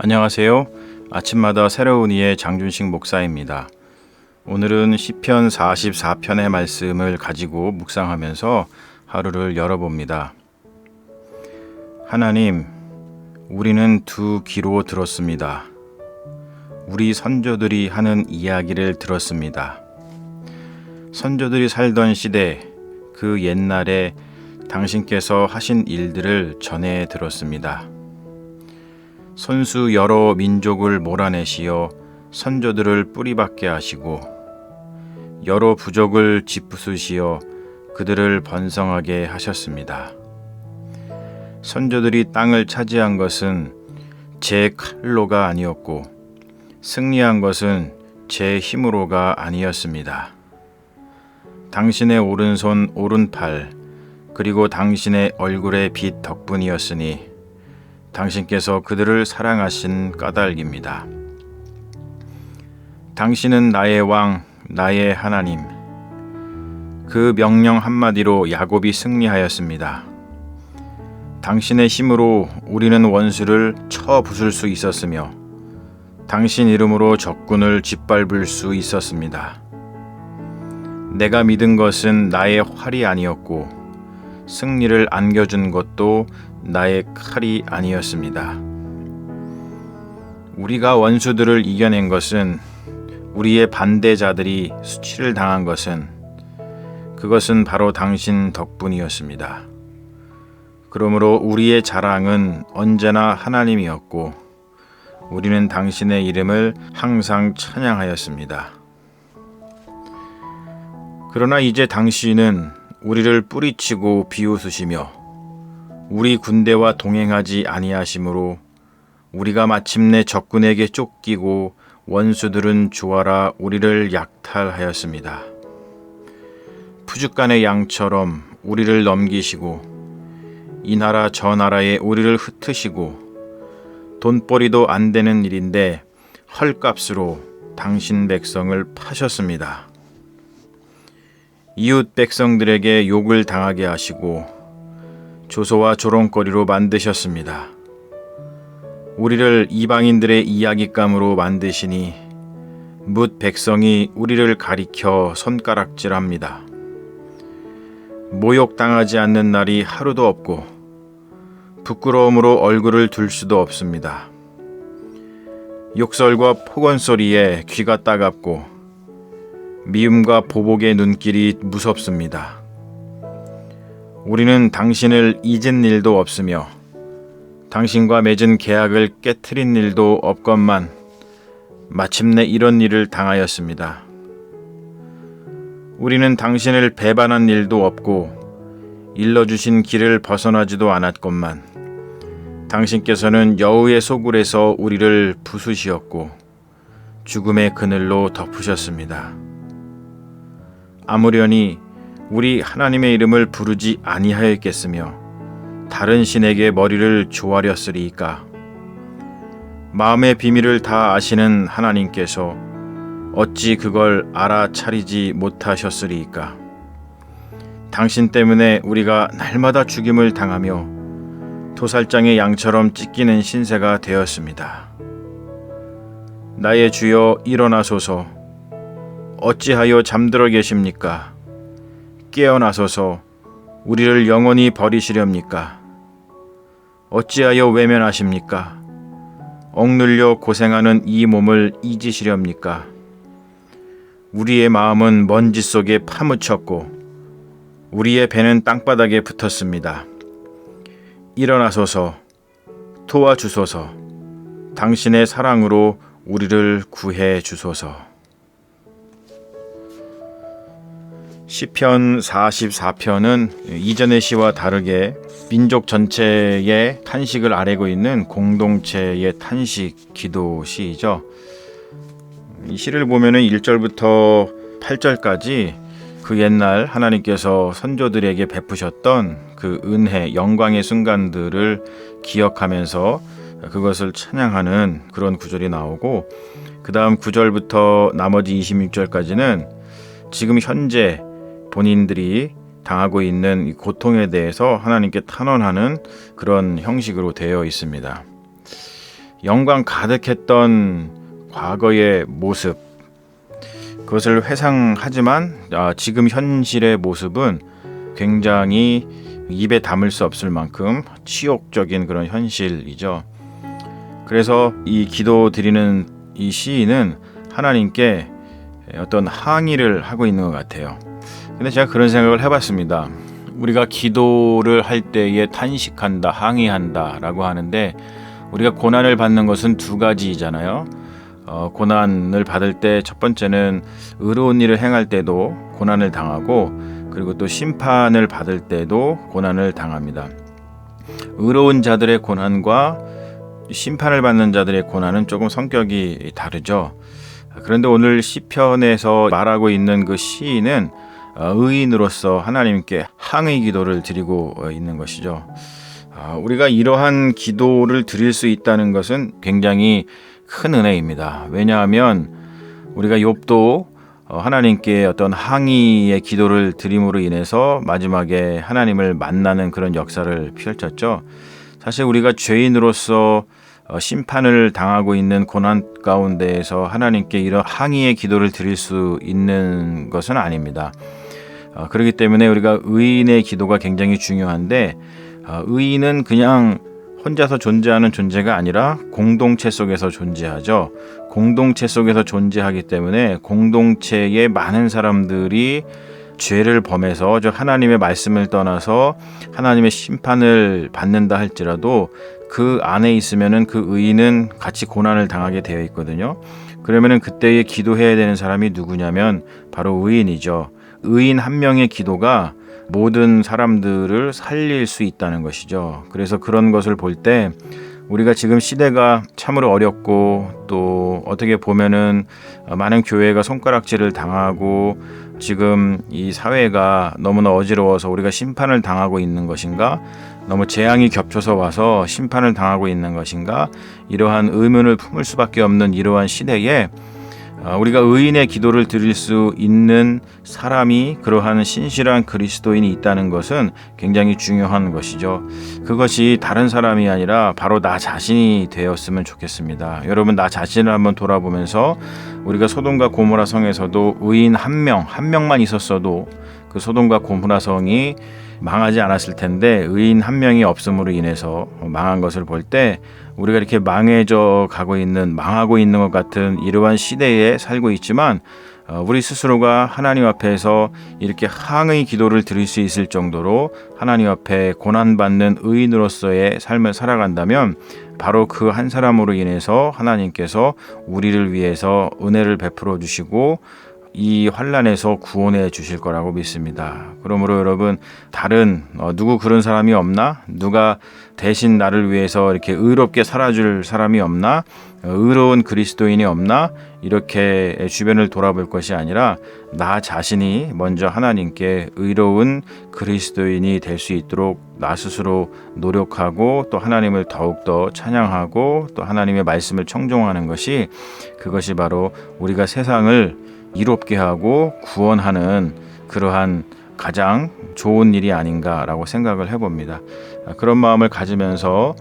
안녕하세요. 아침마다 새로운 이의 장준식 목사입니다. 오늘은 시편 44편의 말씀을 가지고 묵상하면서 하루를 열어봅니다. 하나님, 우리는 두 귀로 들었습니다. 우리 선조들이 하는 이야기를 들었습니다. 선조들이 살던 시대, 그 옛날에 당신께서 하신 일들을 전해 들었습니다. 손수 여러 민족을 몰아내시어 선조들을 뿌리박게 하시고 여러 부족을 짓부수시어 그들을 번성하게 하셨습니다. 선조들이 땅을 차지한 것은 제 칼로가 아니었고 승리한 것은 제 힘으로가 아니었습니다. 당신의 오른손 오른팔 그리고 당신의 얼굴의 빛 덕분이었으니 당신께서 그들을 사랑하신 까닭입니다. 당신은 나의 왕, 나의 하나님. 그 명령 한마디로 야곱이 승리하였습니다. 당신의 힘으로 우리는 원수를 쳐 부술 수 있었으며 당신 이름으로 적군을 짓밟을 수 있었습니다. 내가 믿은 것은 나의 활이 아니었고 승리를 안겨준 것도 나의 칼이 아니었습니다. 우리가 원수들을 이겨낸 것은 우리의 반대자들이 수치를 당한 것은 그것은 바로 당신 덕분이었습니다. 그러므로 우리의 자랑은 언제나 하나님이었고 우리는 당신의 이름을 항상 찬양하였습니다. 그러나 이제 당신은 우리를 뿌리치고 비웃으시며 우리 군대와 동행하지 아니하심으로 우리가 마침내 적군에게 쫓기고 원수들은 주하라 우리를 약탈하였습니다. 푸죽간의 양처럼 우리를 넘기시고 이 나라 저 나라에 우리를 흩으시고 돈벌이도 안 되는 일인데 헐값으로 당신 백성을 파셨습니다. 이웃 백성들에게 욕을 당하게 하시고 조소와 조롱거리로 만드셨습니다. 우리를 이방인들의 이야깃감으로 만드시니 뭇 백성이 우리를 가리켜 손가락질합니다. 모욕당하지 않는 날이 하루도 없고 부끄러움으로 얼굴을 들 수도 없습니다. 욕설과 폭언소리에 귀가 따갑고 미움과 보복의 눈길이 무섭습니다. 우리는 당신을 잊은 일도 없으며 당신과 맺은 계약을 깨트린 일도 없건만 마침내 이런 일을 당하였습니다. 우리는 당신을 배반한 일도 없고 일러주신 길을 벗어나지도 않았건만 당신께서는 여우의 소굴에서 우리를 부수시었고 죽음의 그늘로 덮으셨습니다. 아무려니 우리 하나님의 이름을 부르지 아니하였겠으며 다른 신에게 머리를 조아렸으리이까. 마음의 비밀을 다 아시는 하나님께서 어찌 그걸 알아차리지 못하셨으리이까. 당신 때문에 우리가 날마다 죽임을 당하며 도살장의 양처럼 찢기는 신세가 되었습니다. 나의 주여 일어나소서. 어찌하여 잠들어 계십니까? 깨어나소서. 우리를 영원히 버리시렵니까? 어찌하여 외면하십니까? 억눌려 고생하는 이 몸을 잊으시렵니까? 우리의 마음은 먼지 속에 파묻혔고 우리의 배는 땅바닥에 붙었습니다. 일어나소서. 도와주소서. 당신의 사랑으로 우리를 구해 주소서. 시편 44편은 이전의 시와 다르게 민족 전체의 탄식을 아뢰고 있는 공동체의 탄식 기도 시이죠. 이 시를 보면은 1절부터 8절까지 그 옛날 하나님께서 선조들에게 베푸셨던 그 은혜, 영광의 순간들을 기억하면서 그것을 찬양하는 그런 구절이 나오고, 그 다음 9절부터 나머지 26절까지는 지금 현재 본인들이 당하고 있는 고통에 대해서 하나님께 탄원하는 그런 형식으로 되어 있습니다. 영광 가득했던 과거의 모습, 그것을 회상하지만 지금 현실의 모습은 굉장히 입에 담을 수 없을 만큼 치욕적인 그런 현실이죠. 그래서 이 기도 드리는 이 시인은 하나님께 어떤 항의를 하고 있는 것 같아요. 근데 제가 그런 생각을 해봤습니다. 우리가 기도를 할 때에 탄식한다, 항의한다 라고 하는데, 우리가 고난을 받는 것은 두 가지잖아요. 고난을 받을 때 첫 번째는 의로운 일을 행할 때도 고난을 당하고, 그리고 또 심판을 받을 때도 고난을 당합니다. 의로운 자들의 고난과 심판을 받는 자들의 고난은 조금 성격이 다르죠. 그런데 오늘 시편에서 말하고 있는 그 시인은 의인으로서 하나님께 항의 기도를 드리고 있는 것이죠. 우리가 이러한 기도를 드릴 수 있다는 것은 굉장히 큰 은혜입니다. 왜냐하면 우리가 욥도 하나님께 어떤 항의의 기도를 드림으로 인해서 마지막에 하나님을 만나는 그런 역사를 펼쳤죠. 사실 우리가 죄인으로서 심판을 당하고 있는 고난 가운데에서 하나님께 이런 항의의 기도를 드릴 수 있는 것은 아닙니다. 그렇기 때문에 우리가 의인의 기도가 굉장히 중요한데, 의인은 그냥 혼자서 존재하는 존재가 아니라 공동체 속에서 존재하죠. 공동체 속에서 존재하기 때문에 공동체의 많은 사람들이 죄를 범해서 하나님의 말씀을 떠나서 하나님의 심판을 받는다 할지라도 그 안에 있으면은 그 의인은 같이 고난을 당하게 되어 있거든요. 그러면은 그때에 기도해야 되는 사람이 누구냐면 바로 의인이죠. 의인 한 명의 기도가 모든 사람들을 살릴 수 있다는 것이죠. 그래서 그런 것을 볼 때 우리가 지금 시대가 참으로 어렵고, 또 어떻게 보면은 많은 교회가 손가락질을 당하고, 지금 이 사회가 너무나 어지러워서 우리가 심판을 당하고 있는 것인가, 너무 재앙이 겹쳐서 와서 심판을 당하고 있는 것인가, 이러한 의문을 품을 수밖에 없는 이러한 시대에 우리가 의인의 기도를 드릴 수 있는 사람이, 그러한 신실한 그리스도인이 있다는 것은 굉장히 중요한 것이죠. 그것이 다른 사람이 아니라 바로 나 자신이 되었으면 좋겠습니다. 여러분, 나 자신을 한번 돌아보면서 우리가 소돔과 고모라 성에서도 의인 한 명만 있었어도 그 소돔과 고모라 성이 망하지 않았을 텐데, 의인 한 명이 없음으로 인해서 망한 것을 볼 때 우리가 이렇게 망하고 있는 것 같은 이러한 시대에 살고 있지만, 우리 스스로가 하나님 앞에서 이렇게 항의 기도를 드릴 수 있을 정도로 하나님 앞에 고난받는 의인으로서의 삶을 살아간다면, 바로 그 한 사람으로 인해서 하나님께서 우리를 위해서 은혜를 베풀어 주시고 이 환난에서 구원해 주실 거라고 믿습니다. 그러므로 여러분, 다른 누구 그런 사람이 없나? 누가 대신 나를 위해서 이렇게 의롭게 살아줄 사람이 없나? 의로운 그리스도인이 없나? 이렇게 주변을 돌아볼 것이 아니라 나 자신이 먼저 하나님께 의로운 그리스도인이 될 수 있도록 나 스스로 노력하고, 또 하나님을 더욱더 찬양하고, 또 하나님의 말씀을 청종하는 것이, 그것이 바로 우리가 세상을 이롭게 하고 구원하는 그러한 가장 좋은 일이 아닌가라고 생각을 해봅니다. 그런 마음을 가지면서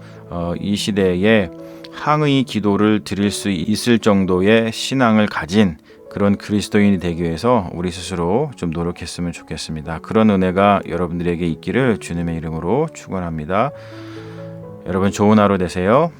이 시대에 항의 기도를 드릴 수 있을 정도의 신앙을 가진 그런 그리스도인이 되기 위해서 우리 스스로 좀 노력했으면 좋겠습니다. 그런 은혜가 여러분들에게 있기를 주님의 이름으로 축원합니다. 여러분, 좋은 하루 되세요.